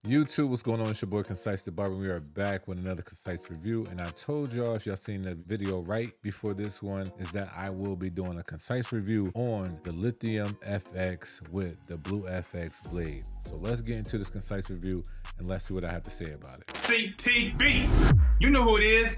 YouTube, what's going on? It's your boy ConcisetheBarber. We are back with another concise review, and I told y'all, if y'all seen the video right before this one, is that I will be doing a concise review on the LithiumFx with the Blue FX blade. So let's get into this concise review and let's see what I have to say about it. CTB, you know who it is.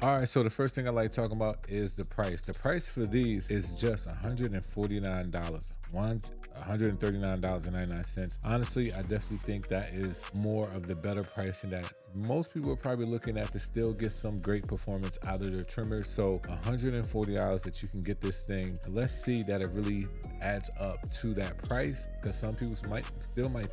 All right, so the first thing I like talking about is the price. The price for these is just $149, $139.99. Honestly, I definitely think that is more of the better pricing that most people are probably looking at to still get some great performance out of their trimmers. So $140 that you can get this thing. Let's see that it really adds up to that price, because some people might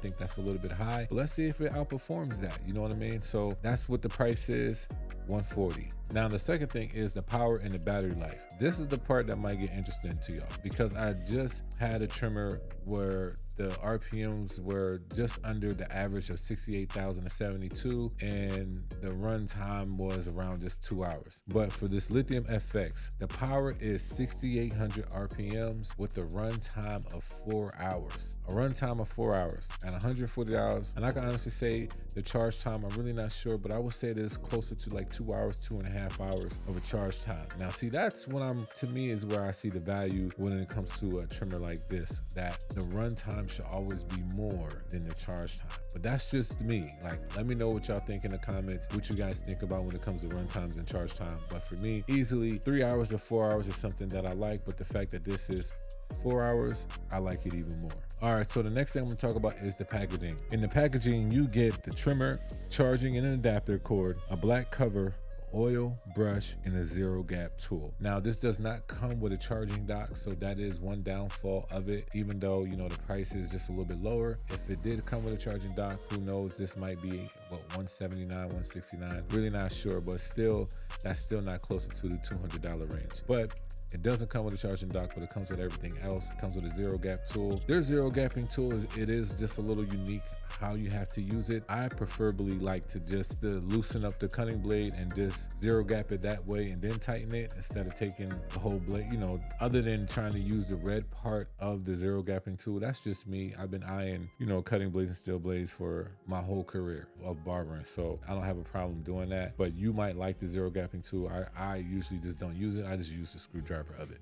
think that's a little bit high. But let's see if it outperforms that, you know what I mean? So that's what the price is, $140. Now the second thing is the power and the battery life. This is the part that might get interesting to y'all, because I just had a trimmer where the RPMs were just under the average of 68,072 and the run time was around just 2 hours. But for this LithiumFx, the power is 6,800 RPMs with a run time of 4 hours. A run time of 4 hours and $140. And I can honestly say the charge time, I'm really not sure, but I would say that it's closer to like 2 hours, 2.5 hours of a charge time. Now see, that's when to me is where I see the value when it comes to a trimmer like this, that the run time should always be more than the charge time. But that's just me. Like, let me know what y'all think in the comments, what you guys think about when it comes to run times and charge time. But for me, easily 3 hours or 4 hours is something that I like, but the fact that this is 4 hours, I like it even more. All right, so the next thing I'm gonna talk about is the packaging. In the packaging, you get the trimmer, charging and an adapter cord, a black cover, oil, brush, and a zero gap tool. Now this does not come with a charging dock, so that is one downfall of it, even though, you know, the price is just a little bit lower. If it did come with a charging dock, who knows, this might be what, $179, $169, really not sure, but still, that's still not closer to the $200 range. But it doesn't come with a charging dock, but it comes with everything else. It comes with a zero gap tool. Their zero gapping tool it is just a little unique how you have to use it. I preferably like to just loosen up the cutting blade and just zero gap it that way and then tighten it, instead of taking the whole blade, you know, other than trying to use the red part of the zero gapping tool. That's just me. I've been eyeing, you know, cutting blades and steel blades for my whole career of barbering, so I don't have a problem doing that. But you might like the zero gapping tool. I usually just don't use it. I just use the screwdriver of it.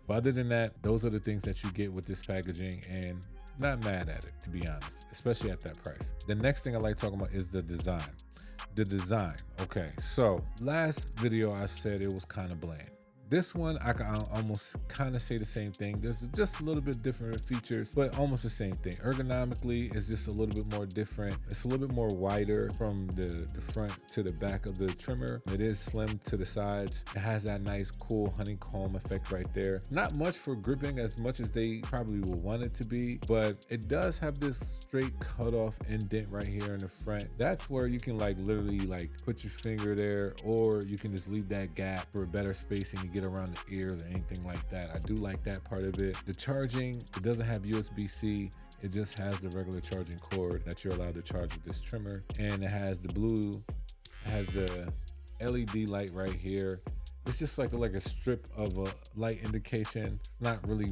But other than that, those are the things that you get with this packaging, and not mad at it, to be honest, especially at that price. The next thing I like talking about is the design. The design, okay, so last video I said it was kind of bland. This one, I can almost kind of say the same thing. There's just a little bit different features, but almost the same thing. Ergonomically, it's just a little bit more different. It's a little bit more wider from the front to the back of the trimmer. It is slim to the sides. It has that nice, cool honeycomb effect right there. Not much for gripping as much as they probably will want it to be, but it does have this straight cutoff indent right here in the front. That's where you can like literally like put your finger there, or you can just leave that gap for better spacing to get around the ears or anything like that. I do like that part of it. The charging, it doesn't have USB-C. It just has the regular charging cord that you're allowed to charge with this trimmer. And it has the blue, it has the LED light right here. It's just like a strip of a light indication. It's not really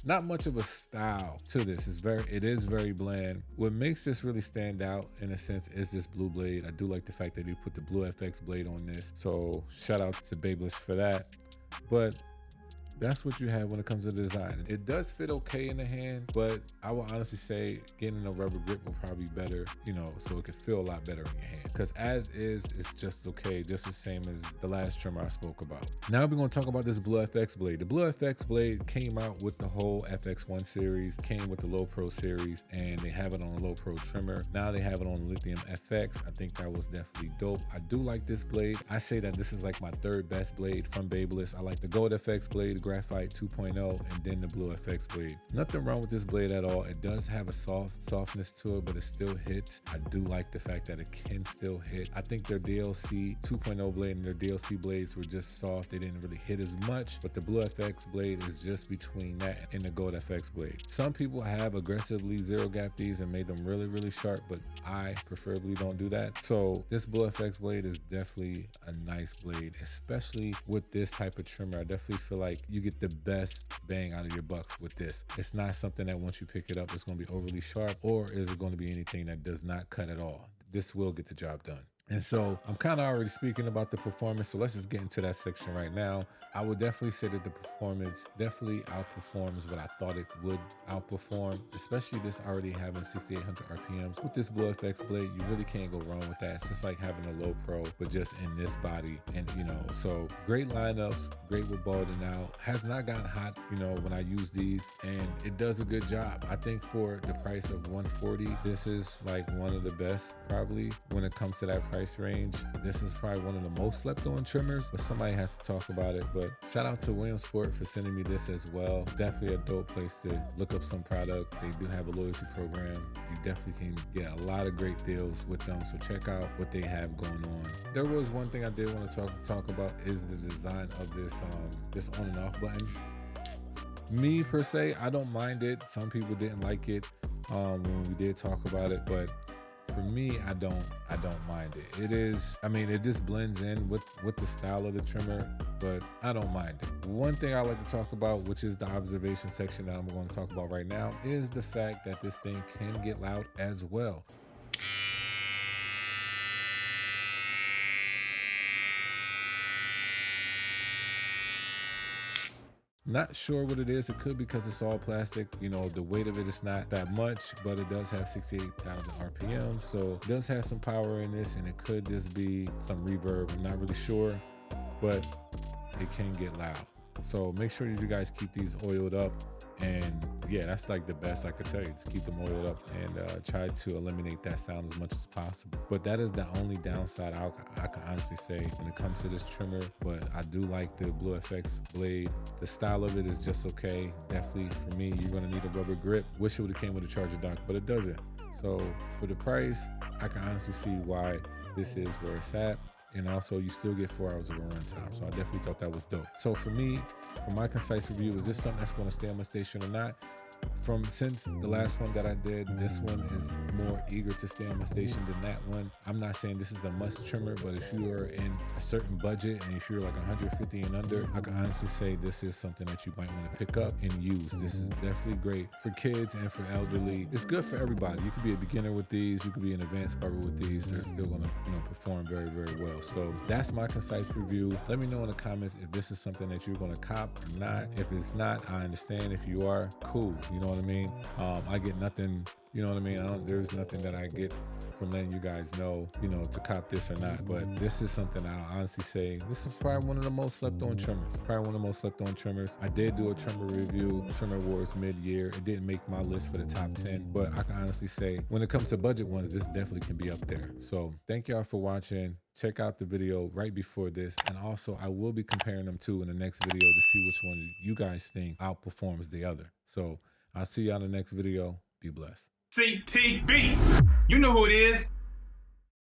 not much of a style to this. It is very bland. What makes this really stand out in a sense is this blue blade. I do like the fact that you put the Blue FX blade on this. So shout out to Babyliss for that. But that's what you have when it comes to design. It does fit okay in the hand, but I will honestly say getting a rubber grip will probably be better, you know, so it could feel a lot better in your hand. Because as is, it's just okay, just the same as the last trimmer I spoke about. Now we're gonna talk about this Blue FX blade. The Blue FX blade came out with the whole FX1 series, came with the Low Pro series, and they have it on the Low Pro trimmer. Now they have it on the LithiumFx. I think that was definitely dope. I do like this blade. I say that this is like my third best blade from Babyliss. I like the Gold FX blade, the Graphite 2.0, and then the Blue FX blade. Nothing wrong with this blade at all. It does have a softness to it, but it still hits. I do like the fact that it can still hit. I think their DLC 2.0 blade and their DLC blades were just soft. They didn't really hit as much, but the Blue FX blade is just between that and the Gold FX blade. Some people have aggressively zero gap these and made them really, really sharp, but I preferably don't do that. So this Blue FX blade is definitely a nice blade, especially with this type of trimmer. I definitely feel like you get the best bang out of your buck with this. It's not something that once you pick it up, it's going to be overly sharp, or is it going to be anything that does not cut at all. This will get the job done. And so I'm kind of already speaking about the performance, so let's just get into that section right now. I would definitely say that the performance definitely outperforms what I thought it would outperform, especially this already having 6,800 RPMs. With this Blue FX blade, you really can't go wrong with that. It's just like having a Low Pro, but just in this body. And, you know, so great lineups, great with balding out. Has not gotten hot, you know, when I use these, and it does a good job. I think for the price of $140, this is like one of the best probably when it comes to that price range. This is probably one of the most slept on trimmers, but somebody has to talk about it. But shout out to Williamsport for sending me this as well. Definitely a dope place to look up some product. They do have a loyalty program. You definitely can get a lot of great deals with them, so check out what they have going on. There was one thing I did want to talk about is the design of this this on and off button. Me per se, I don't mind it. Some people didn't like it when we did talk about it, but for me, I don't mind it. It is, I mean, it just blends in with the style of the trimmer, but I don't mind it. One thing I like to talk about, which is the observation section that I'm going to talk about right now, is the fact that this thing can get loud as well. Not sure what it is. It could be because it's all plastic. You know, the weight of it is not that much, but it does have 68,000 RPM. So it does have some power in this, and it could just be some reverb. I'm not really sure, but it can get loud. So make sure you guys keep these oiled up. And yeah, that's like the best I could tell you. Just keep them oiled up and try to eliminate that sound as much as possible. But that is the only downside I can honestly say when it comes to this trimmer. But I do like the Blue FX blade. The style of it is just okay. Definitely for me, you're gonna need a rubber grip. Wish it would have came with a charger dock, but it doesn't. So for the price, I can honestly see why this is where it's at. And also you still get 4 hours of a run time. So I definitely thought that was dope. So for me, for my concise review, is this something that's gonna stay on my station or not? Since the last one that I did, this one is more eager to stay on my station than that one. I'm not saying this is the must trimmer, but if you are in a certain budget and if you're like 150 and under, I can honestly say this is something that you might want to pick up and use. This is definitely great for kids and for elderly. It's good for everybody. You could be a beginner with these. You could be an advanced barber with these. They're still going to, you know, perform very, very well. So that's my concise review. Let me know in the comments if this is something that you're going to cop or not. If it's not, I understand. If you are, cool. You know what I mean? I get nothing, you know what I mean? There's nothing that I get from letting you guys know, you know, to cop this or not. But this is something I'll honestly say, this is probably one of the most slept on trimmers. Probably one of the most slept on trimmers. I did do a trimmer review, Trimmer Wars mid-year. It didn't make my list for the top 10, but I can honestly say when it comes to budget ones, this definitely can be up there. So thank y'all for watching. Check out the video right before this. And also I will be comparing them too in the next video to see which one you guys think outperforms the other. So I'll see y'all in the next video. Be blessed. CTB, you know who it is.